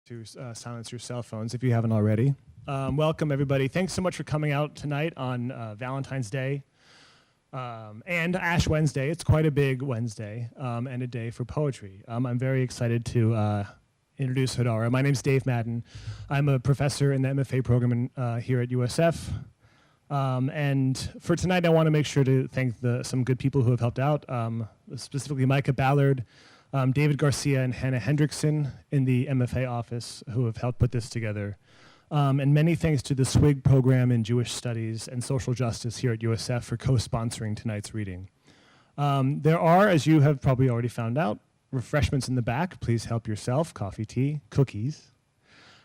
to silence your cell phones if you haven't already. Welcome, everybody. Thanks so much for coming out tonight on Valentine's Day and Ash Wednesday. It's quite a big Wednesday and a day for poetry. I'm very excited to introduce Hadara. My name's Dave Madden. I'm a professor in the MFA program here at USF. And for tonight, I want to make sure to thank some good people who have helped out, specifically Micah Ballard, David Garcia, and Hannah Hendrickson in the MFA office who have helped put this together. And many thanks to the SWIG program in Jewish Studies and Social Justice here at USF for co-sponsoring tonight's reading. There are, as you have probably already found out, refreshments in the back. Please help yourself, coffee, tea, cookies.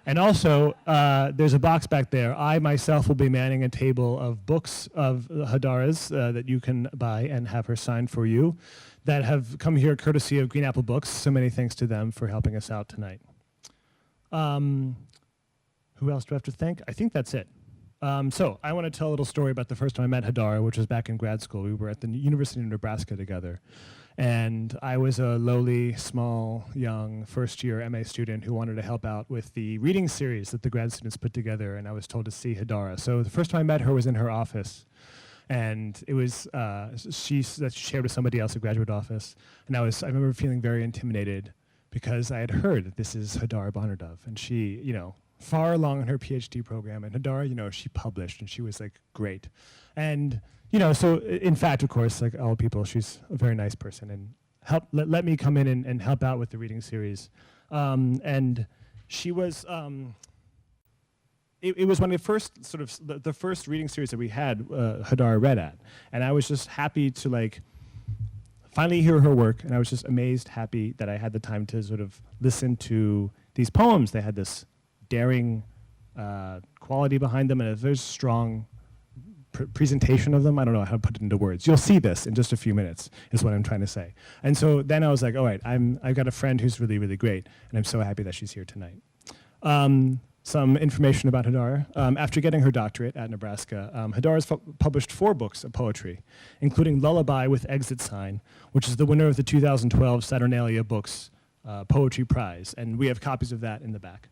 And also, there's a box back there. I myself will be manning a table of books of Hadara's that you can buy and have her sign for you that have come here courtesy of Green Apple Books. So many thanks to them for helping us out tonight. Who else do I have to thank? I think that's it. So I want to tell a little story about the first time I met Hadara, which was back in grad school. We were at the University of Nebraska together. And I was a lowly, small, young, first-year MA student who wanted to help out with the reading series that the grad students put together, and I was told to see Hadara. So the first time I met her was in her office, and it was she shared with somebody else at graduate office, and I remember feeling very intimidated because I had heard that this is Hadara Bar-Nadav, and she, far along in her PhD program, and Hadara, she published, and she was like great, and. So in fact, of course, like all people, she's a very nice person and let me come in and help out with the reading series. And she was, it was one of the first the first reading series that we had Hadara read at. And I was just happy to finally hear her work. And I was just amazed, happy that I had the time to sort of listen to these poems. They had this daring quality behind them and a very strong presentation of them. I don't know how to put it into words. You'll see this in just a few minutes, is what I'm trying to say. And so then I was like, all right, I've got a friend who's really, really great, and I'm so happy that she's here tonight. Some information about Hadara. After getting her doctorate at Nebraska, Hadara's published 4 books of poetry, including Lullaby with Exit Sign, which is the winner of the 2012 Saturnalia Books Poetry Prize, and we have copies of that in the back.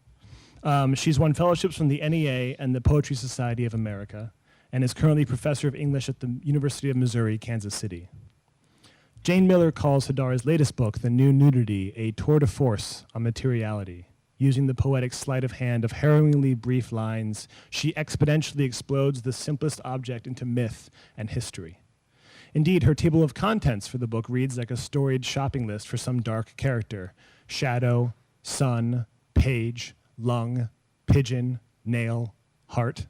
She's won fellowships from the NEA and the Poetry Society of America, and is currently professor of English at the University of Missouri, Kansas City. Jane Miller calls Hadara's latest book, The New Nudity, a tour de force on materiality. Using the poetic sleight of hand of harrowingly brief lines, she exponentially explodes the simplest object into myth and history. Indeed, her table of contents for the book reads like a storied shopping list for some dark character: shadow, sun, page, lung, pigeon, nail, heart.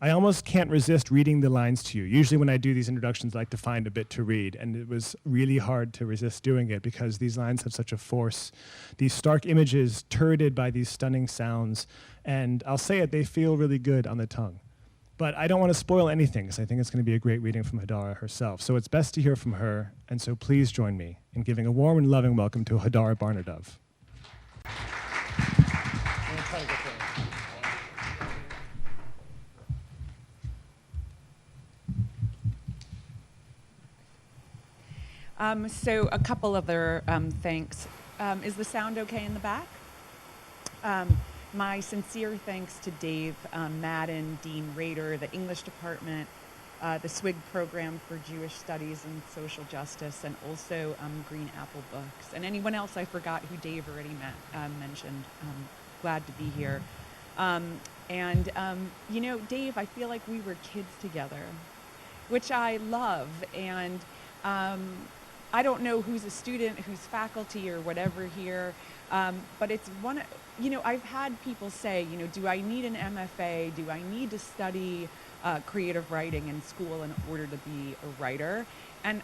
I almost can't resist reading the lines to you. Usually when I do these introductions, I like to find a bit to read, and it was really hard to resist doing it because these lines have such a force. These stark images turreted by these stunning sounds, and I'll say it, they feel really good on the tongue. But I don't want to spoil anything because I think it's going to be a great reading from Hadara herself. So it's best to hear from her, and so please join me in giving a warm and loving welcome to Hadara Bar-Nadav. So a couple other thanks. Is the sound okay in the back? My sincere thanks to Dave Madden, Dean Rader, the English department, the SWIG program for Jewish Studies and Social Justice, and also Green Apple Books. And anyone else I forgot who Dave already mentioned. Glad to be here. Dave, I feel like we were kids together, which I love. And I don't know who's a student, who's faculty or whatever here, but it's I've had people say, do I need an MFA? Do I need to study creative writing in school in order to be a writer? And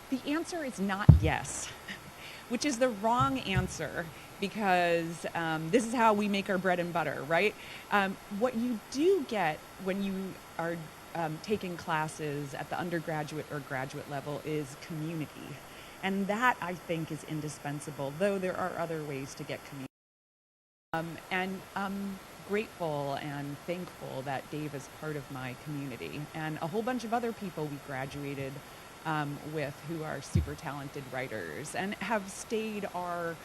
the answer is not yes, which is the wrong answer because this is how we make our bread and butter, right? What you do get when you are taking classes at the undergraduate or graduate level is community. And that, I think, is indispensable, though there are other ways to get community. And I'm grateful and thankful that Dave is part of my community. And a whole bunch of other people we graduated with, who are super talented writers and have stayed our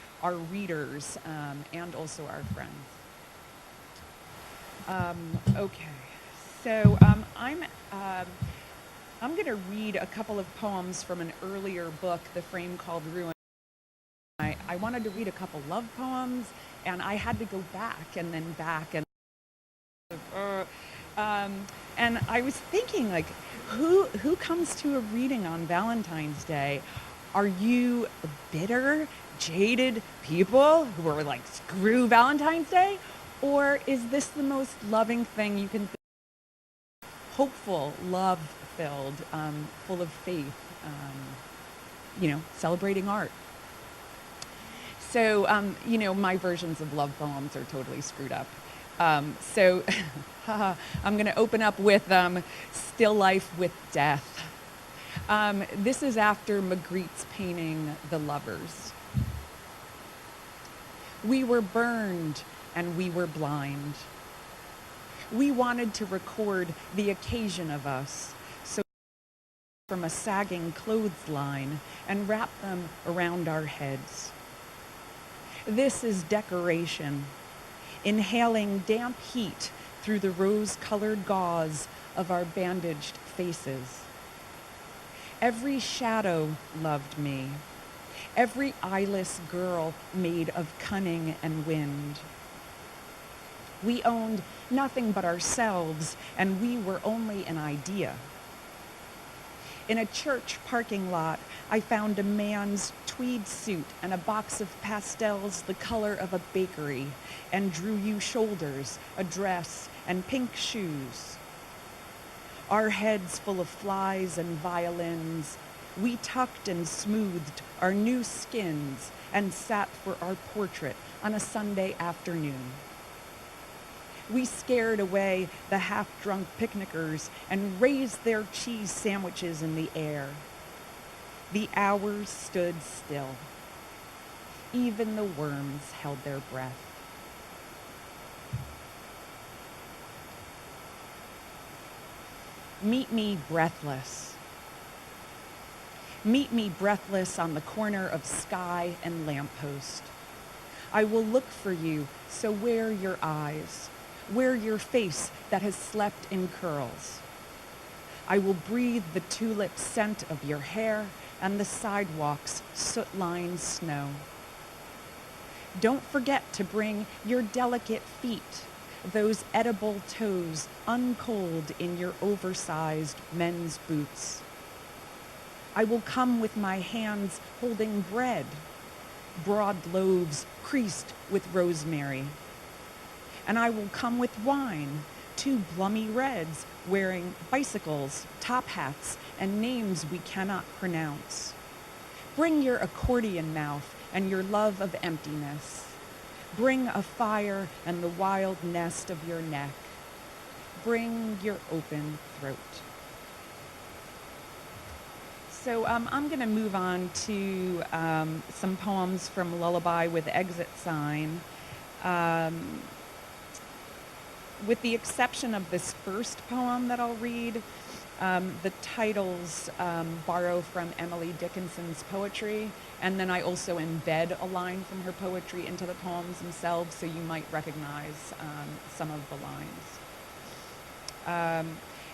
readers and also our friends. Okay, so I'm going to read a couple of poems from an earlier book, The Frame Called Ruin. I wanted to read a couple love poems, and I had to go back and then back and I was thinking, like, who comes to a reading on Valentine's Day? Are you bitter, jaded people who are like, screw Valentine's Day? Or is this the most loving thing you can think? Hopeful, love-filled, full of faith, celebrating art. So, my versions of love poems are totally screwed up. So I'm going to open up with Still Life with Death. This is after Magritte's painting The Lovers. We were burned and we were blind. We wanted to record the occasion of us, so from a sagging clothesline and wrap them around our heads. This is decoration, inhaling damp heat through the rose-colored gauze of our bandaged faces. Every shadow loved me, every eyeless girl made of cunning and wind. We owned nothing but ourselves, and we were only an idea. In a church parking lot, I found a man's tweed suit and a box of pastels the color of a bakery, and drew you shoulders, a dress, and pink shoes. Our heads full of flies and violins, we tucked and smoothed our new skins and sat for our portrait on a Sunday afternoon. We scared away the half-drunk picnickers and raised their cheese sandwiches in the air. The hours stood still. Even the worms held their breath. Meet me breathless. Meet me breathless on the corner of sky and lamppost. I will look for you, so wear your eyes. Wear your face that has slept in curls. I will breathe the tulip scent of your hair and the sidewalk's soot-lined snow. Don't forget to bring your delicate feet, those edible toes uncold in your oversized men's boots. I will come with my hands holding bread, broad loaves creased with rosemary. And I will come with wine, 2 blummy reds wearing bicycles, top hats, and names we cannot pronounce. Bring your accordion mouth and your love of emptiness. Bring a fire and the wild nest of your neck. Bring your open throat. So I'm going to move on to some poems from Lullaby with Exit Sign. With the exception of this first poem that I'll read, the titles borrow from Emily Dickinson's poetry, and then I also embed a line from her poetry into the poems themselves, so you might recognize some of the lines.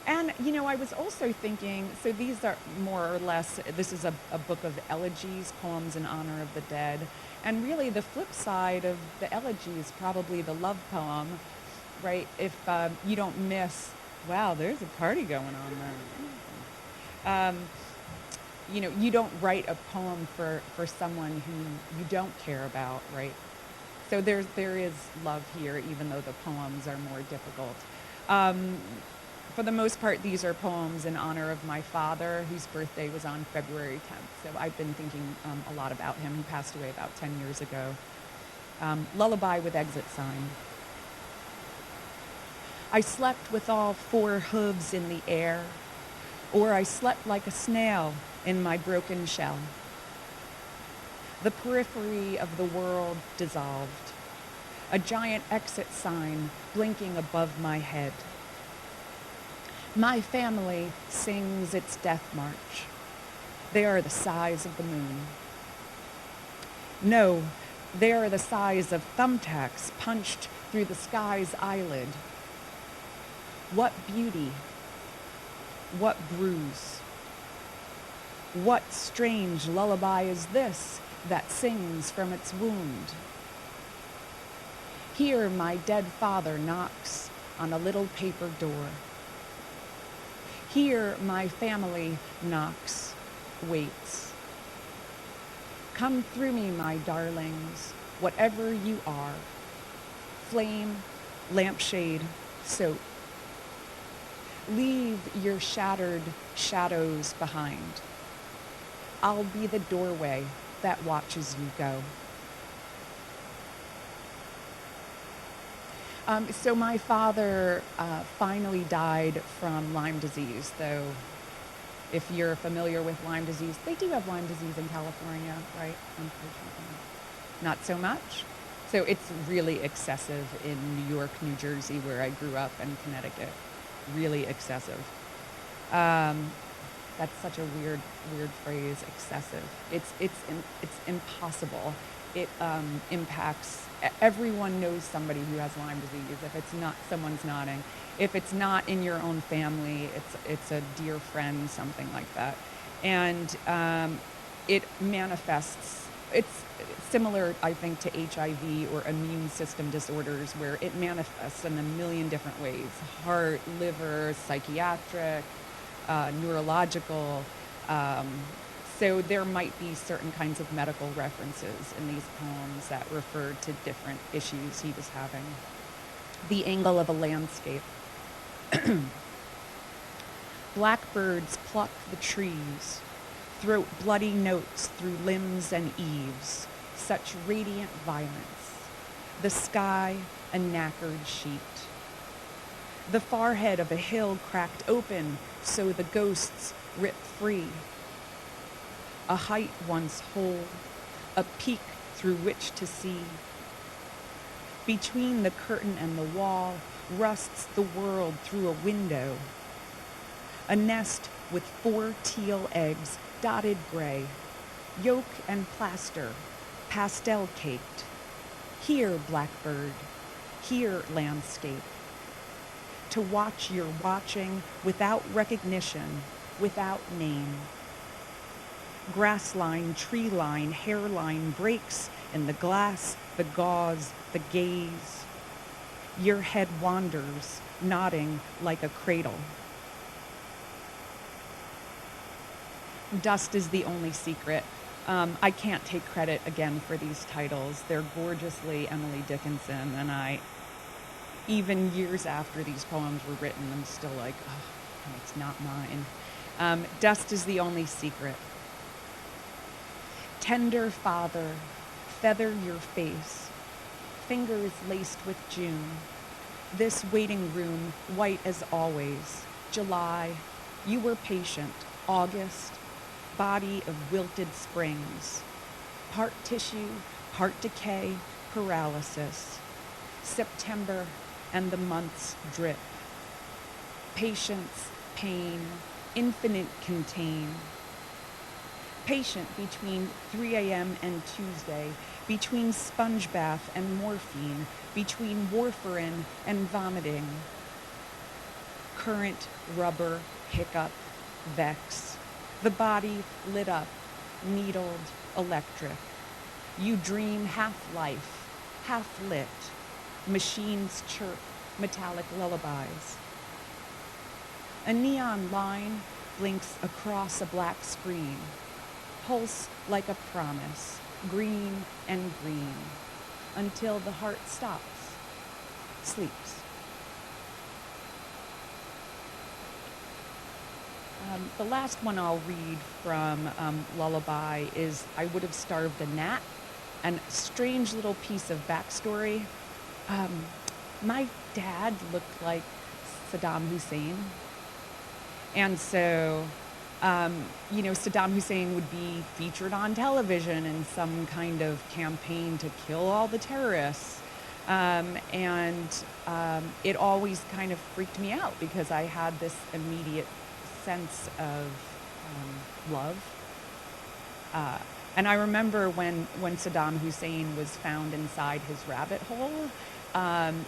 And, I was also thinking, so these are more or less, this is a book of elegies, poems in honor of the dead, and really the flip side of the elegy is probably the love poem, right? If you don't miss, wow, there's a party going on there. You don't write a poem for someone who you don't care about, right? So there is love here, even though the poems are more difficult. For the most part, these are poems in honor of my father, whose birthday was on February 10th. So I've been thinking a lot about him. He passed away about 10 years ago. Lullaby with Exit Sign. I slept with all 4 hooves in the air, or I slept like a snail in my broken shell. The periphery of the world dissolved, a giant exit sign blinking above my head. My family sings its death march. They are the size of the moon. No, they are the size of thumbtacks punched through the sky's eyelid. What beauty, what bruise. What strange lullaby is this that sings from its wound? Here my dead father knocks on a little paper door. Here my family knocks, waits. Come through me, my darlings, whatever you are. Flame, lampshade, soap. Leave your shattered shadows behind. I'll be the doorway that watches you go. So my father finally died from Lyme disease, though if you're familiar with Lyme disease, they do have Lyme disease in California, right? Unfortunately. Not so much. So it's really excessive in New York, New Jersey, where I grew up, and Connecticut. Really excessive. That's such a weird phrase, excessive. It's impossible. It impacts, everyone knows somebody who has Lyme disease. If it's not, someone's nodding. If it's not in your own family, it's a dear friend, something like that. And it manifests, it's similar, I think, to HIV or immune system disorders, where it manifests in a million different ways: heart, liver, psychiatric, neurological. So there might be certain kinds of medical references in these poems that refer to different issues he was having. The angle of a landscape. Blackbirds pluck the trees, throat bloody notes through limbs and eaves, such radiant violence. The sky, a knackered sheet. The forehead of a hill cracked open, so the ghosts rip free. A height once whole, a peak through which to see. Between the curtain and the wall rusts the world through a window. A nest with 4 teal eggs, dotted gray, yolk and plaster, pastel caked. Here, blackbird, here, landscape. To watch your watching without recognition, without name. Grass line, tree line, hairline breaks in the glass, the gauze, the gaze. Your head wanders, nodding like a cradle. Dust is the only secret. I can't take credit again for these titles. They're gorgeously Emily Dickinson, and even years after these poems were written, I'm still like, oh, it's not mine. Dust is the only secret. Tender father, feather your face, fingers laced with June. This waiting room, white as always. July, you were patient. August, body of wilted springs. Heart tissue, heart decay, paralysis. September and the months drip. Patience, pain, infinite contain. Patient between 3 a.m. and Tuesday, between sponge bath and morphine, between warfarin and vomiting. Current, rubber, hiccup, vex. The body lit up, needled, electric. You dream half life, half lit. Machines chirp, metallic lullabies. A neon line blinks across a black screen. Pulse like a promise, green and green, until the heart stops, sleeps. The last one I'll read from Lullaby is I Would Have Starved a Gnat, and strange little piece of backstory. My dad looked like Saddam Hussein, and so Saddam Hussein would be featured on television in some kind of campaign to kill all the terrorists. It always kind of freaked me out because I had this immediate sense of love And I remember when Saddam Hussein was found inside his rabbit hole,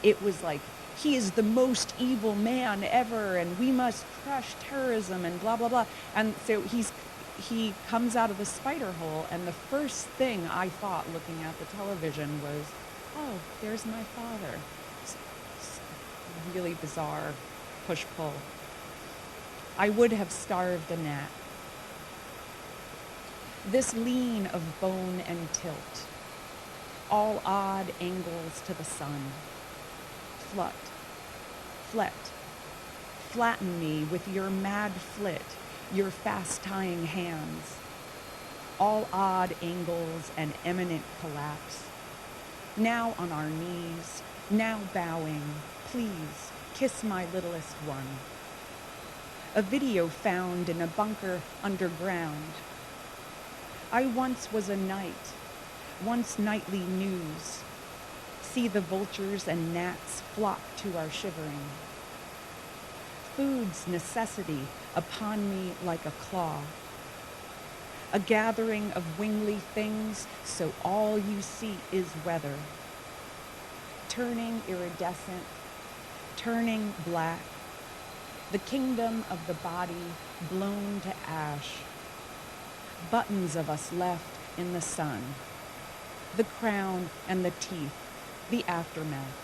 it was like, he is the most evil man ever, and we must crush terrorism and blah, blah, blah. And so he comes out of the spider hole, and the first thing I thought looking at the television was, oh, there's my father. Really bizarre push-pull. I would have starved a gnat. This lean of bone and tilt, all odd angles to the sun. Flatten me with your mad flit, your fast-tying hands. All odd angles and imminent collapse. Now on our knees, now bowing, please, kiss my littlest one. A video found in a bunker underground. I once was a knight, once nightly news. See the vultures and gnats flock to our shivering. Food's necessity upon me like a claw. A gathering of wingly things, so all you see is weather. Turning iridescent, turning black. The kingdom of the body blown to ash. Buttons of us left in the sun. The crown and the teeth, the aftermath.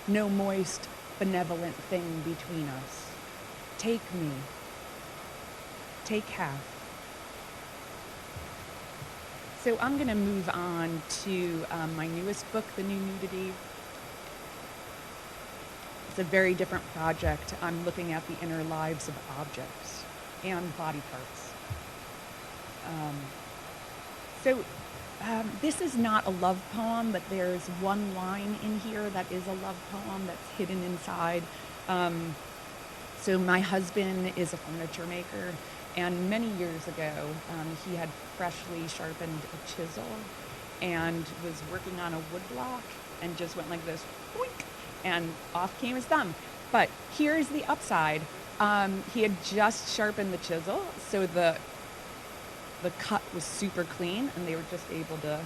No moist, benevolent thing between us. Take me. Take half. So I'm going to move on to my newest book, The New Nudity. It's a very different project. I'm looking at the inner lives of objects and body parts. This is not a love poem, but there's one line in here that is a love poem that's hidden inside. So my husband is a furniture maker, and many years ago, he had freshly sharpened a chisel and was working on a wood block and just went like this, boink, and off came his thumb. But here's the upside. He had just sharpened the chisel, so the cut was super clean, and they were just able to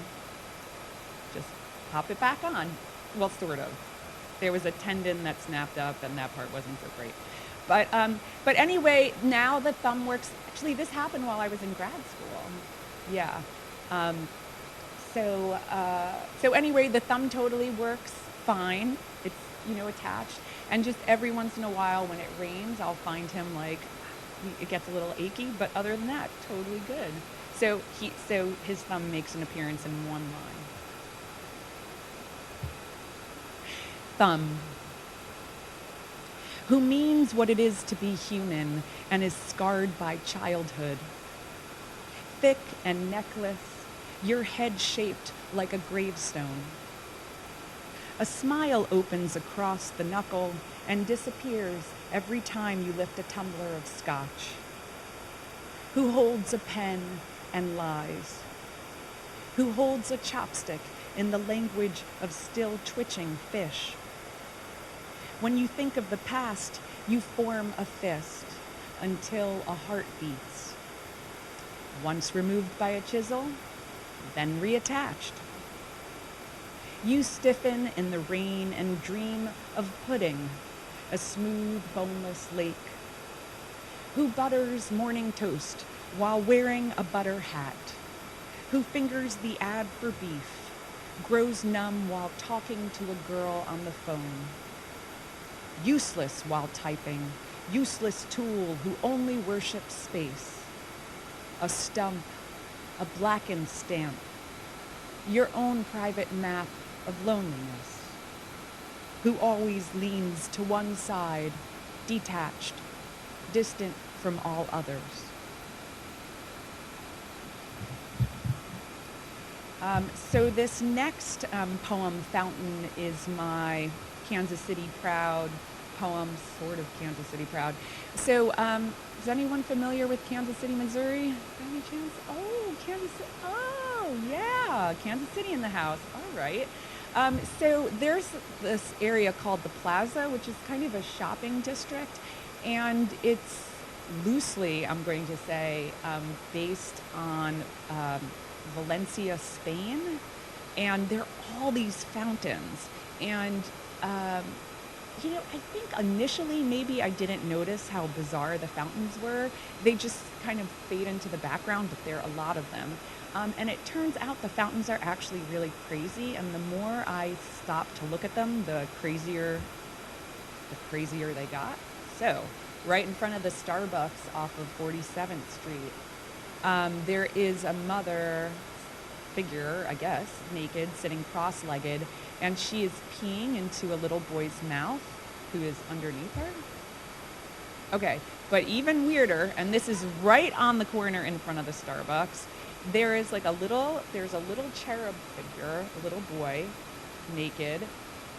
just pop it back on. Well, sort of. There was a tendon that snapped up, and that part wasn't so great. But anyway, now the thumb works. Actually, this happened while I was in grad school. Yeah. So anyway, the thumb totally works fine. It's, attached. And just every once in a while when it rains, I'll find him like, it gets a little achy, but other than that, totally good. So his thumb makes an appearance in one line. Thumb. Who means what it is to be human and is scarred by childhood. Thick and necklace, your head shaped like a gravestone. A smile opens across the knuckle and disappears every time you lift a tumbler of scotch. Who holds a pen and lies? Who holds a chopstick in the language of still twitching fish? When you think of the past, you form a fist until a heart beats. Once removed by a chisel, then reattached. You stiffen in the rain and dream of pudding, a smooth, boneless lake. Who butters morning toast while wearing a butter hat? Who fingers the ad for beef, grows numb while talking to a girl on the phone? Useless while typing, useless tool who only worships space. A stump, a blackened stamp, your own private map of loneliness. Who always leans to one side, detached, distant from all others. So this next poem, Fountain, is my Kansas City Proud poem, sort of Kansas City Proud. So is anyone familiar with Kansas City, Missouri? By any chance? Oh, Kansas City. Oh, yeah, Kansas City in the house. All right. So there's this area called the Plaza, which is kind of a shopping district, and it's loosely, I'm going to say, based on Valencia, Spain. And there are all these fountains. And, I think initially maybe I didn't notice how bizarre the fountains were. They just kind of fade into the background, but there are a lot of them. And it turns out the fountains are actually really crazy. And the more I stopped to look at them, the crazier they got. So, right in front of the Starbucks off of 47th Street, there is a mother figure, I guess, naked, sitting cross-legged, and she is peeing into a little boy's mouth who is underneath her. Okay, but even weirder, and this is right on the corner in front of the Starbucks, there's a little cherub figure, a little boy, naked,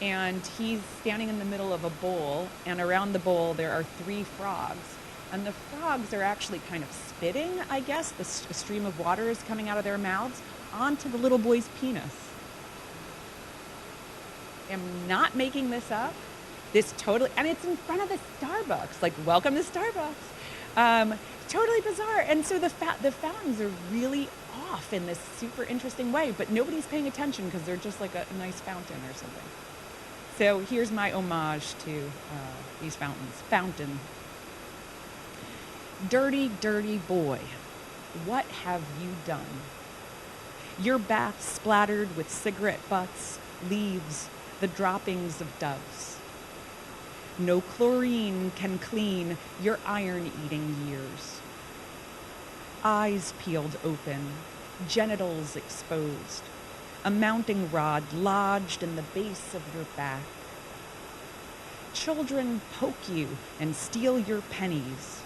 and he's standing in the middle of a bowl, and around the bowl there are 3 frogs. And the frogs are actually kind of spitting, I guess. A stream of water is coming out of their mouths onto the little boy's penis. I'm not making this up. And it's in front of the Starbucks. Like, welcome to Starbucks. Totally bizarre. And so the fountains are really off in this super interesting way, but nobody's paying attention because they're just like a nice fountain or something. So here's my homage to these fountains. Fountain. Dirty, dirty boy, what have you done? Your bath splattered with cigarette butts, leaves, the droppings of doves. No chlorine can clean your iron-eating years. Eyes peeled open, genitals exposed, a mounting rod lodged in the base of your back. Children poke you and steal your pennies.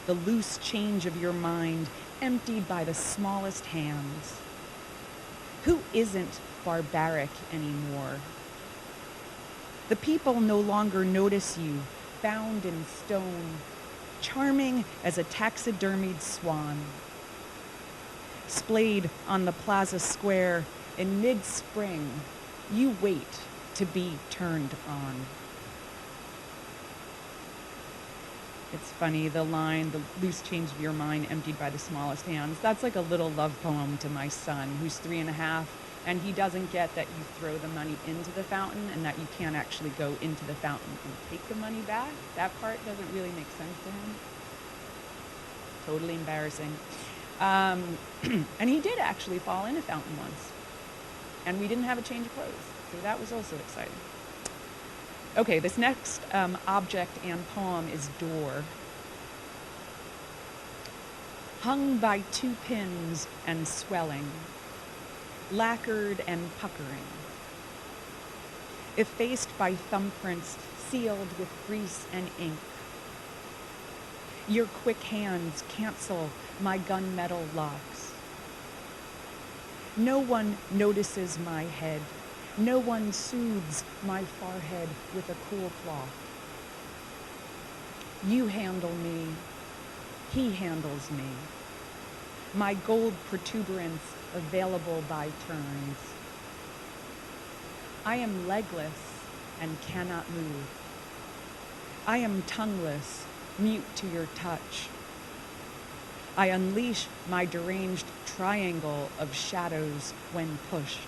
The loose change of your mind emptied by the smallest hands. Who isn't barbaric anymore? The people no longer notice you, bound in stone, charming as a taxidermied swan. Splayed on the plaza square in mid-spring, you wait to be turned on. It's funny, the line, the loose change of your mind emptied by the smallest hands. That's like a little love poem to my son, who's 3.5, and he doesn't get that you throw the money into the fountain and that you can't actually go into the fountain and take the money back. That part doesn't really make sense to him. Totally embarrassing. And he did actually fall in a fountain once. And we didn't have a change of clothes, so that was also exciting. Okay, this next object and poem is door. Hung by 2 pins and swelling, lacquered and puckering, effaced by thumbprints sealed with grease and ink. Your quick hands cancel my gunmetal locks. No one notices my head. No one soothes my forehead with a cool cloth. You handle me. He handles me. My gold protuberance available by turns. I am legless and cannot move. I am tongueless, mute to your touch. I unleash my deranged triangle of shadows when pushed.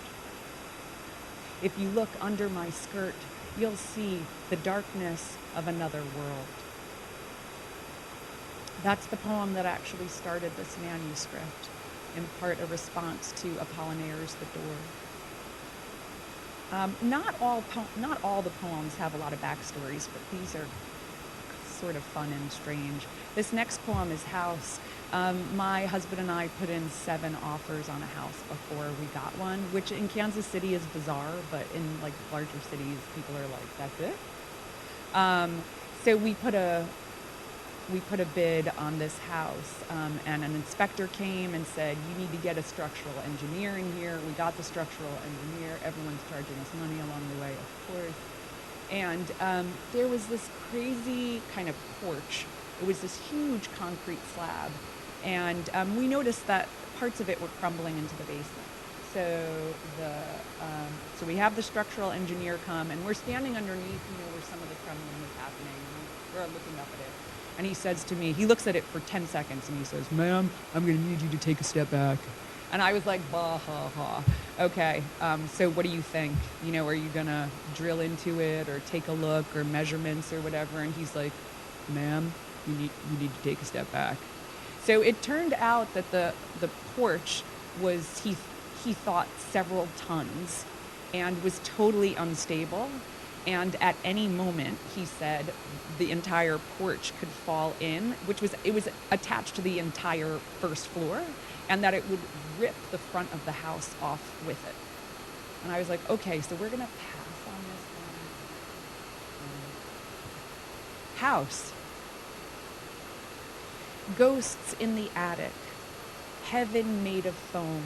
If you look under my skirt, you'll see the darkness of another world. That's the poem that actually started this manuscript, in part a response to Apollinaire's The Door. Not all the poems have a lot of backstories, but these are sort of fun and strange. This next poem is House. My husband and I put in 7 offers on a house before we got one, which in Kansas City is bizarre, but in like larger cities, people are like, that's it? So we put a bid on this house, and an inspector came and said, you need to get a structural engineer in here. We got the structural engineer. Everyone's charging us money along the way, of course. And there was this crazy kind of porch. It was this huge concrete slab. And we noticed that parts of it were crumbling into the basement. So we have the structural engineer come, and we're standing underneath, where some of the crumbling was happening. And we're looking up at it. And he says to me, he looks at it for 10 seconds and he says, "Ma'am, I'm going to need you to take a step back." And I was like, bah, ha, ha. Okay, so what do you think? You know, are you going to drill into it or take a look or measurements or whatever? And he's like, "Ma'am, you need to take a step back." So it turned out that the porch was, he thought, several tons and was totally unstable. And at any moment, he said, the entire porch could fall in, it was attached to the entire first floor, and that it would rip the front of the house off with it. And I was like, okay, so we're going to pass on this one. House. Ghosts in the attic. Heaven made of foam.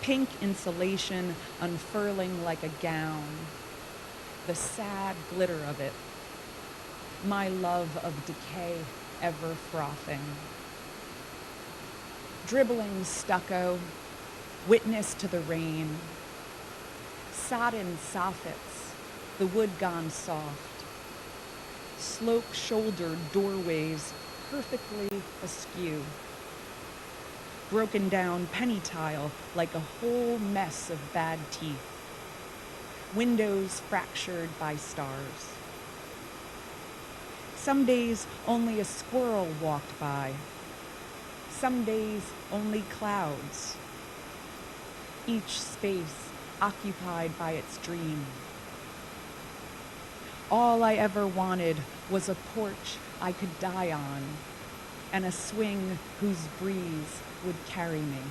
Pink insulation unfurling like a gown. The sad glitter of it. My love of decay ever frothing. Dribbling stucco, witness to the rain. Satin soffits, the wood gone soft. Slope-shouldered doorways perfectly askew. Broken down penny tile like a whole mess of bad teeth. Windows fractured by stars. Some days only a squirrel walked by. Some days only clouds. Each space occupied by its dream. All I ever wanted was a porch I could die on, and a swing whose breeze would carry me.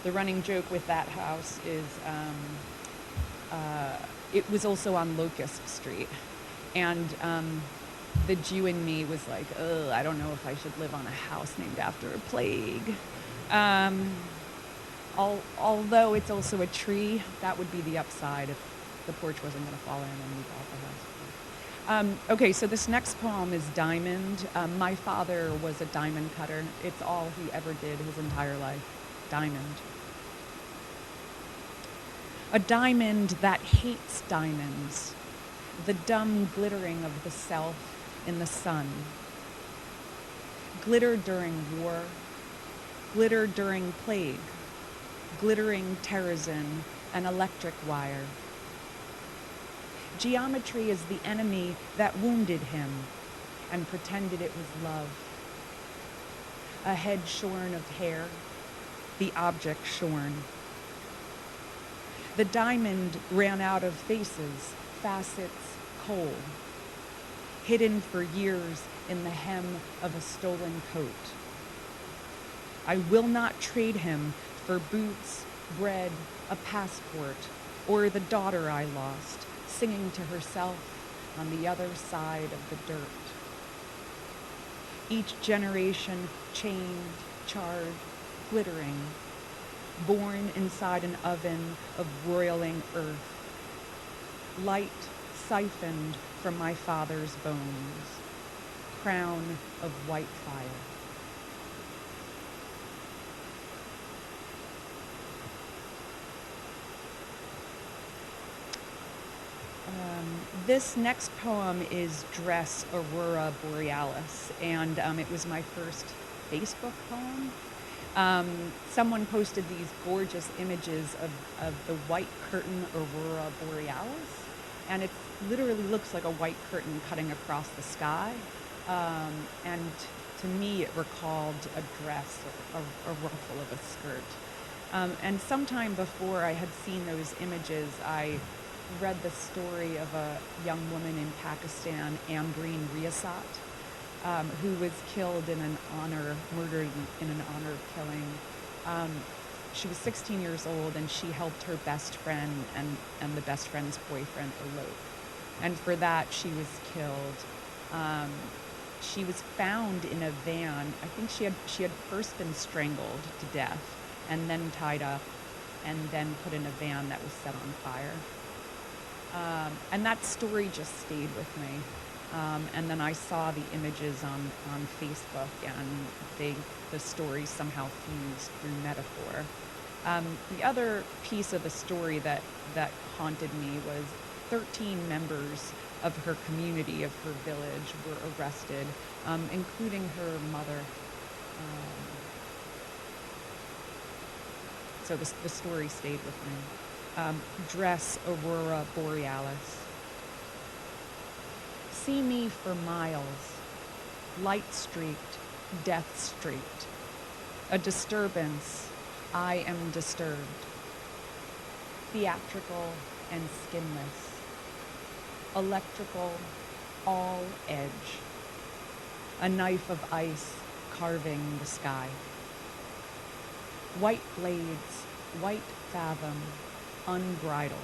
The running joke with that house is it was also on Locust Street. And the Jew in me was like, ugh, I don't know if I should live on a house named after a plague. Although it's also a tree, that would be the upside if the porch wasn't going to fall in and we bought the house. Okay, so this next poem is Diamond. My father was a diamond cutter. It's all he ever did his entire life. Diamond. A diamond that hates diamonds, the dumb glittering of the self in the sun. Glitter during war, glitter during plague, glittering terrorism and electric wire. Geometry is the enemy that wounded him and pretended it was love. A head shorn of hair, the object shorn. The diamond ran out of faces, facets, coal, hidden for years in the hem of a stolen coat. I will not trade him for boots, bread, a passport, or the daughter I lost, singing to herself on the other side of the dirt. Each generation chained, charred, glittering, born inside an oven of broiling earth. Light siphoned from my father's bones, crown of white fire. This next poem is Dress Aurora Borealis, and it was my first Facebook poem. Someone posted these gorgeous images of the white curtain Aurora Borealis, and it literally looks like a white curtain cutting across the sky. And to me, it recalled a dress, a ruffle of a skirt. And sometime before I had seen those images, I read the story of a young woman in Pakistan, Ambreen Riyasat, who was killed murdered in an honor killing. She was 16 years old, and she helped her best friend and the best friend's boyfriend elope. And for that, she was killed. She was found in a van. I think she had first been strangled to death, and then tied up, and then put in a van that was set on fire. And that story just stayed with me. And then I saw the images on Facebook, and the story somehow fused through metaphor. The other piece of the story that haunted me was 13 members of her community, of her village, were arrested, including her mother. So the story stayed with me. Dress Aurora Borealis. See me for miles, light-streaked, death-streaked. A disturbance, I am disturbed. Theatrical and skinless. Electrical, all edge. A knife of ice carving the sky. White blades, white fathom, unbridled.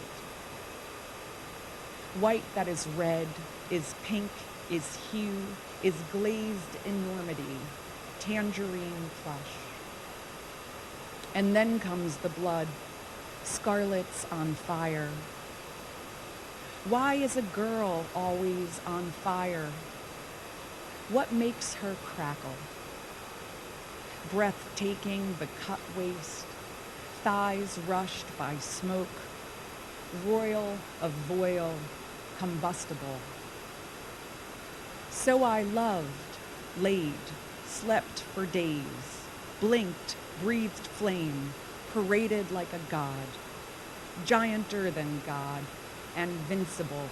White that is red, is pink, is hue, is glazed enormity, tangerine flush. And then comes the blood, scarlets on fire. Why is a girl always on fire? What makes her crackle? Breathtaking but cut waist, thighs rushed by smoke, royal of voil, combustible. So I loved, laid, slept for days, blinked, breathed flame, paraded like a god, gianter than God, and vincible,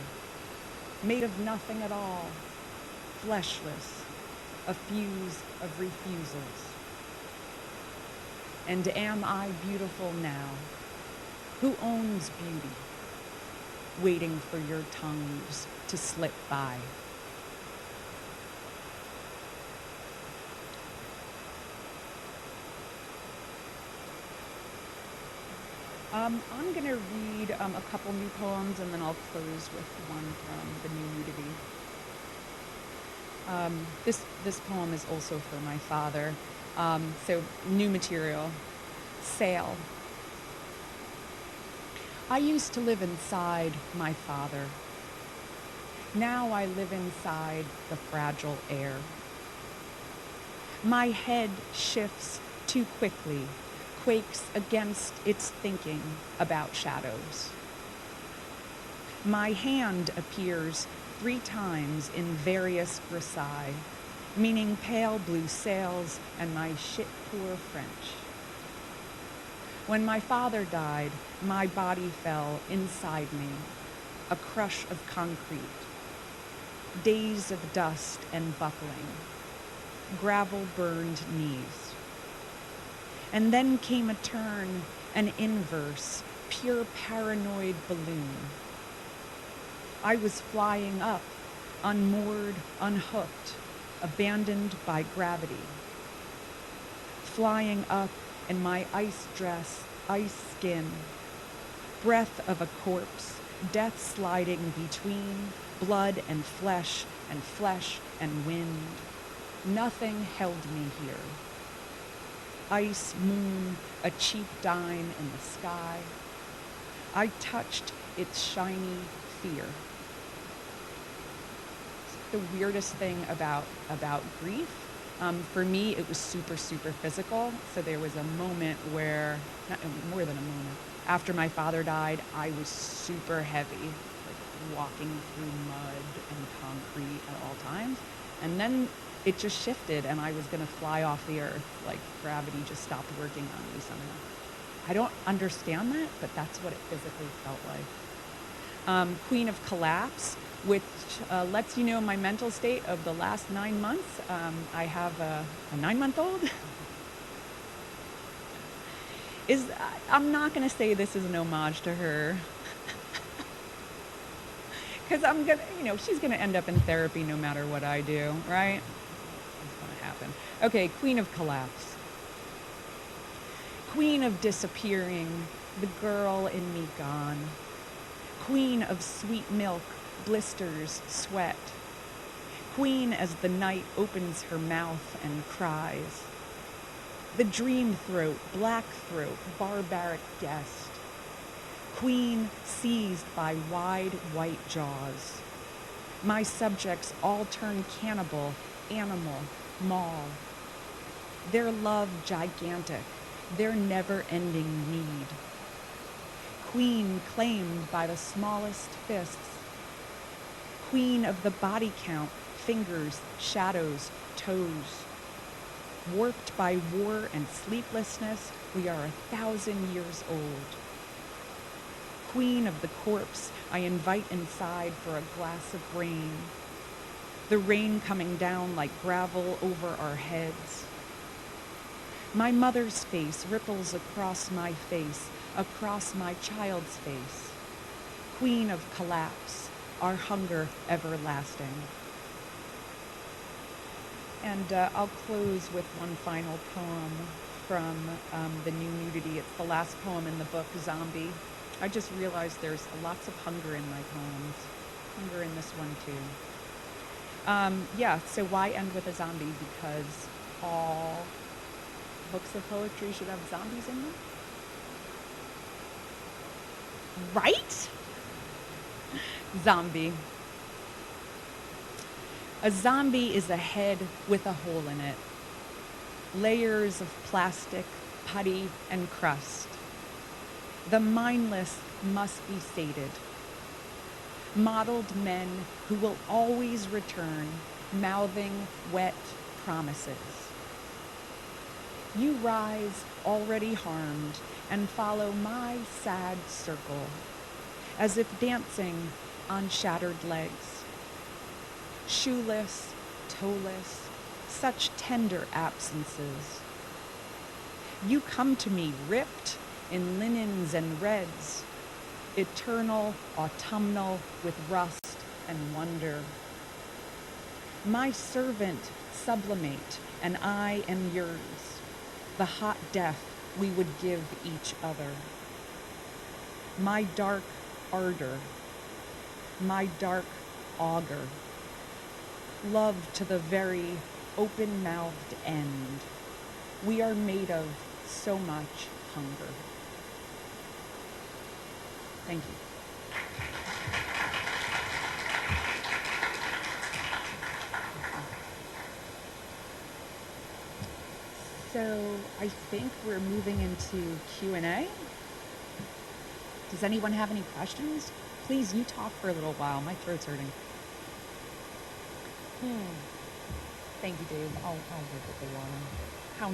made of nothing at all, fleshless, a fuse of refusals. And am I beautiful now? Who owns beauty? Waiting for your tongues to slip by. I'm going to read a couple new poems, and then I'll close with one from the new nudity. This poem is also for my father. So new material. Sail. I used to live inside my father. Now I live inside the fragile air. My head shifts too quickly, quakes against its thinking about shadows. My hand appears 3 times in various grisaille, meaning pale blue sails and my shit-poor French. When my father died, my body fell inside me, a crush of concrete, days of dust and buckling, gravel-burned knees. And then came a turn, an inverse, pure paranoid balloon. I was flying up, unmoored, unhooked, abandoned by gravity. Flying up in my ice dress, ice skin, breath of a corpse, death sliding between blood and flesh and wind. Nothing held me here. Ice moon, a cheap dime in the sky. I touched its shiny fear. The weirdest thing about grief, for me, it was super physical. So there was a moment where, not more than a moment, after my father died, I was super heavy, like walking through mud and concrete at all times. And then it just shifted and I was gonna fly off the earth, like gravity just stopped working on me somehow. I don't understand that, but that's what it physically felt like. Queen of Collapse, which lets you know my mental state of the last 9 months. I have a 9-month-old. I'm not going to say this is an homage to her. Because she's going to end up in therapy no matter what I do, right? It's going to happen. Okay, Queen of Collapse. Queen of disappearing, the girl in me gone. Queen of sweet milk, blisters, sweat. Queen as the night opens her mouth and cries. The dream throat, black throat, barbaric guest. Queen seized by wide white jaws. My subjects all turn cannibal, animal, maul. Their love gigantic, their never-ending need. queen claimed by the smallest fists, queen of the body count, fingers, shadows, toes. Warped by war and sleeplessness, we are 1,000 years old. Queen of the corpse, I invite inside for a glass of rain. The rain coming down like gravel over our heads. My mother's face ripples across my face, across my child's face. Queen of collapse, our hunger everlasting. And I'll close with one final poem from the New Nudity. It's the last poem in the book, Zombie. I just realized there's lots of hunger in my poems. Hunger in this one too. So why end with a zombie? Because all books of poetry should have zombies in them? Right? Zombie. A zombie is a head with a hole in it. Layers of plastic, putty, and crust. The mindless must be sated. Modeled men who will always return, mouthing wet promises. You rise already harmed and follow my sad circle, as if dancing on shattered legs. Shoeless, toeless, such tender absences. You come to me ripped in linens and reds, eternal, autumnal with rust and wonder. My servant sublimate, and I am yours, the hot death we would give each other. My dark ardor, my dark auger, love to the very open-mouthed end. We are made of so much hunger. Thank you. So I think we're moving into Q&A. Does anyone have any questions? Please, you talk for a little while. My throat's hurting. Thank you, Dave. I'll look at the water.